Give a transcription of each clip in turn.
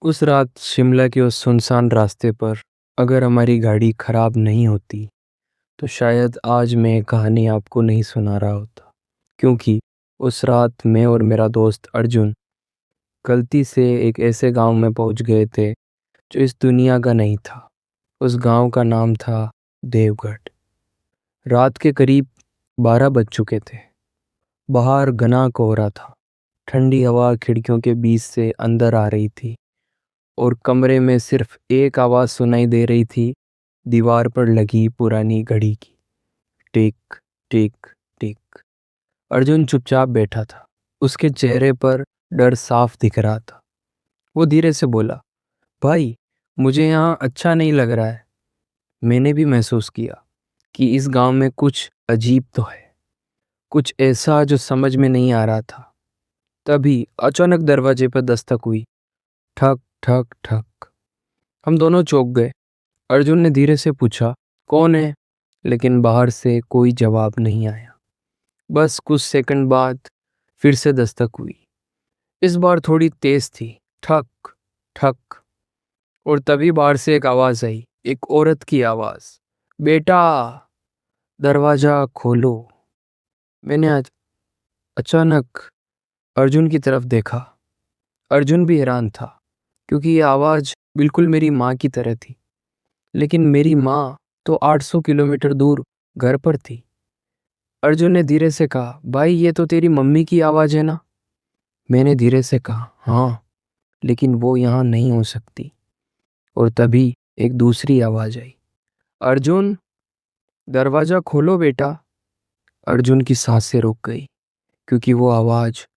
उस रात शिमला के उस सुनसान रास्ते पर अगर हमारी गाड़ी खराब नहीं होती तो शायद आज मैं ये कहानी आपको नहीं सुना रहा होता। क्योंकि उस रात मैं और मेरा दोस्त अर्जुन गलती से एक ऐसे गांव में पहुंच गए थे जो इस दुनिया का नहीं था। उस गांव का नाम था देवगढ़। रात के करीब 12 बज चुके थे। बाहर घना कोहरा था। ठंडी हवा खिड़कियों के बीच से अंदर आ रही थी और कमरे में सिर्फ एक आवाज़ सुनाई दे रही थी, दीवार पर लगी पुरानी घड़ी की। टिक टिक टिक। अर्जुन चुपचाप बैठा था। उसके चेहरे पर डर साफ दिख रहा था। वो धीरे से बोला, भाई, मुझे यहाँ अच्छा नहीं लग रहा है। मैंने भी महसूस किया कि इस गांव में कुछ अजीब तो है, कुछ ऐसा जो समझ में नहीं आ रहा था। तभी अचानक दरवाजे पर दस्तक हुई। ठक ठक ठक। हम दोनों चौंक गए। अर्जुन ने धीरे से पूछा, कौन है? लेकिन बाहर से कोई जवाब नहीं आया। बस कुछ सेकंड बाद फिर से दस्तक हुई। इस बार थोड़ी तेज थी। ठक ठक। और तभी बाहर से एक आवाज आई, एक औरत की आवाज। बेटा, दरवाजा खोलो। मैंने अचानक अर्जुन की तरफ देखा। अर्जुन भी हैरान था क्योंकि ये आवाज बिल्कुल मेरी माँ की तरह थी। लेकिन मेरी माँ तो 800 किलोमीटर दूर घर पर थी। अर्जुन ने धीरे से कहा, भाई, ये तो तेरी मम्मी की आवाज़ है ना? मैंने धीरे से कहा, हाँ, लेकिन वो यहाँ नहीं हो सकती। और तभी एक दूसरी आवाज़ आई, अर्जुन, दरवाज़ा खोलो बेटा। अर्जुन की सांसें रुक गई क्योंकि वो आवाज़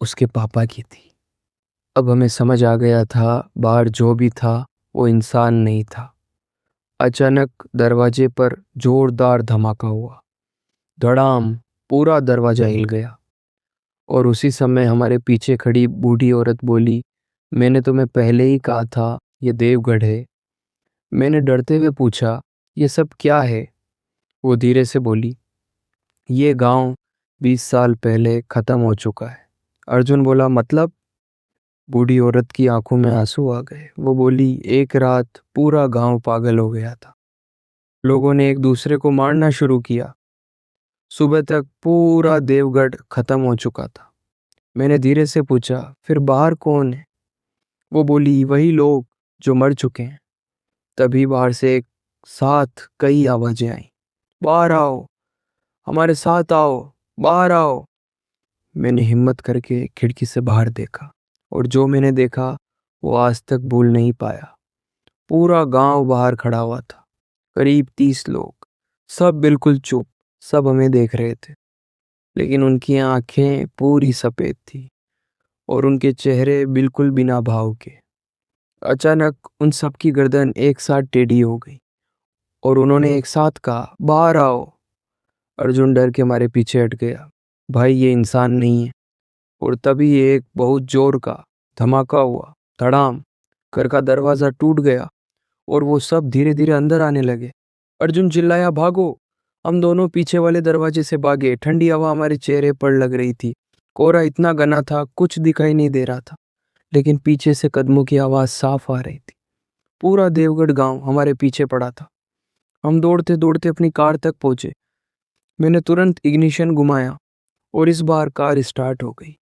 उसके पापा की थी। अब हमें समझ आ गया था, बाहर जो भी था वो इंसान नहीं था। अचानक दरवाजे पर जोरदार धमाका हुआ। धड़ाम। पूरा दरवाजा हिल गया। और उसी समय हमारे पीछे खड़ी बूढ़ी औरत बोली, मैंने तुम्हें पहले ही कहा था ये देवगढ़ है। मैंने डरते हुए पूछा, ये सब क्या है? वो धीरे से बोली, ये गांव 20 साल पहले खत्म हो चुका है। अर्जुन बोला, मतलब? बूढ़ी औरत की आंखों में आंसू आ गए। वो बोली, एक रात पूरा गांव पागल हो गया था। लोगों ने एक दूसरे को मारना शुरू किया। सुबह तक पूरा देवगढ़ खत्म हो चुका था। मैंने धीरे से पूछा, फिर बाहर कौन है? वो बोली, वही लोग जो मर चुके हैं। तभी बाहर से एक साथ कई आवाजें आई, बाहर आओ, हमारे साथ आओ, बाहर आओ। मैंने हिम्मत करके खिड़की से बाहर देखा और जो मैंने देखा वो आज तक भूल नहीं पाया। पूरा गांव बाहर खड़ा हुआ था, करीब 30 लोग, सब बिल्कुल चुप। सब हमें देख रहे थे, लेकिन उनकी आंखें पूरी सफेद थी और उनके चेहरे बिल्कुल बिना भाव के। अचानक उन सब की गर्दन एक साथ टेढ़ी हो गई और उन्होंने एक साथ कहा, बाहर आओ। अर्जुन डर के मारे पीछे हट गया। भाई, ये इंसान नहीं है। और तभी एक बहुत जोर का धमाका हुआ। धड़ाम। घर का दरवाजा टूट गया और वो सब धीरे धीरे अंदर आने लगे। अर्जुन चिल्लाया, भागो। हम दोनों पीछे वाले दरवाजे से भागे। ठंडी हवा हमारे चेहरे पर लग रही थी। कोहरा इतना घना था, कुछ दिखाई नहीं दे रहा था, लेकिन पीछे से कदमों की आवाज साफ आ रही थी। पूरा देवगढ़ गांव हमारे पीछे पड़ा था। हम दौड़ते दौड़ते अपनी कार तक पहुंचे। मैंने तुरंत इग्निशन घुमाया और इस बार कार स्टार्ट हो गई।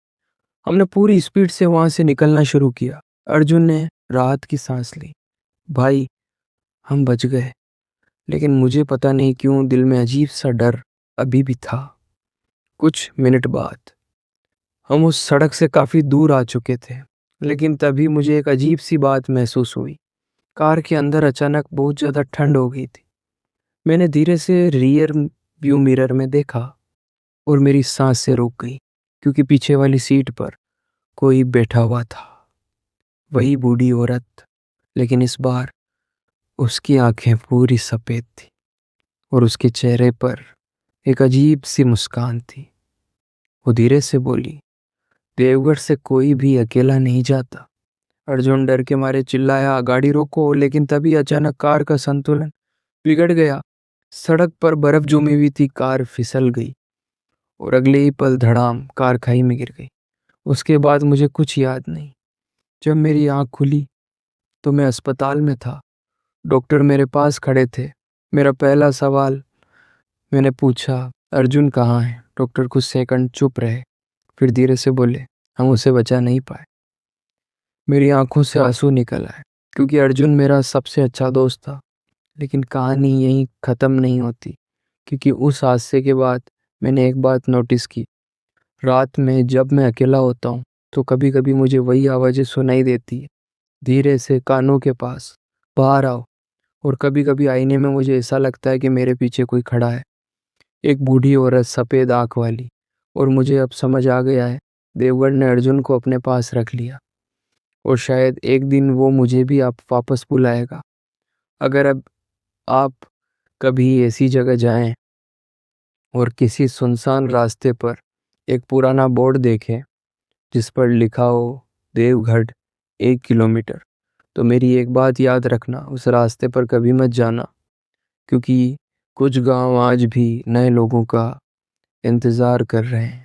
हमने पूरी स्पीड से वहां से निकलना शुरू किया। अर्जुन ने राहत की सांस ली। भाई, हम बच गए। लेकिन मुझे पता नहीं क्यों दिल में अजीब सा डर अभी भी था। कुछ मिनट बाद हम उस सड़क से काफी दूर आ चुके थे, लेकिन तभी मुझे एक अजीब सी बात महसूस हुई। कार के अंदर अचानक बहुत ज्यादा ठंड हो गई थी। मैंने धीरे से रियर व्यू मिरर में देखा और मेरी सांसें रुक गई क्योंकि पीछे वाली सीट पर कोई बैठा हुआ था। वही बूढ़ी औरत, लेकिन इस बार उसकी आंखें पूरी सफेद थी और उसके चेहरे पर एक अजीब सी मुस्कान थी। वो धीरे से बोली, देवगढ़ से कोई भी अकेला नहीं जाता। अर्जुन डर के मारे चिल्लाया, गाड़ी रोको। लेकिन तभी अचानक कार का संतुलन बिगड़ गया। सड़क पर बर्फ जमी हुई थी। कार फिसल गई और अगले ही पल धड़ाम कार खाई में गिर गई। उसके बाद मुझे कुछ याद नहीं। जब मेरी आँख खुली तो मैं अस्पताल में था। डॉक्टर मेरे पास खड़े थे। मेरा पहला सवाल मैंने पूछा, अर्जुन कहाँ है? डॉक्टर कुछ सेकंड चुप रहे, फिर धीरे से बोले, हम उसे बचा नहीं पाए। मेरी आंखों से आंसू निकल आए, क्योंकि अर्जुन मेरा सबसे अच्छा दोस्त था। लेकिन कहानी यहीं ख़त्म नहीं होती, क्योंकि उस हादसे के बाद मैंने एक बात नोटिस की। रात में जब मैं अकेला होता हूँ तो कभी कभी मुझे वही आवाज़ें सुनाई देती है, धीरे से कानों के पास, बाहर आओ। और कभी कभी आईने में मुझे ऐसा लगता है कि मेरे पीछे कोई खड़ा है, एक बूढ़ी औरत, सफ़ेद आँख वाली। और मुझे अब समझ आ गया है, देवगढ़ ने अर्जुन को अपने पास रख लिया, और शायद एक दिन वो मुझे भी आप वापस बुलाएगा। अगर अब आप कभी ऐसी जगह जाएं और किसी सुनसान रास्ते पर एक पुराना बोर्ड देखें जिस पर लिखा हो देवगढ़ 1 किलोमीटर, तो मेरी एक बात याद रखना, उस रास्ते पर कभी मत जाना, क्योंकि कुछ गांव आज भी नए लोगों का इंतज़ार कर रहे हैं।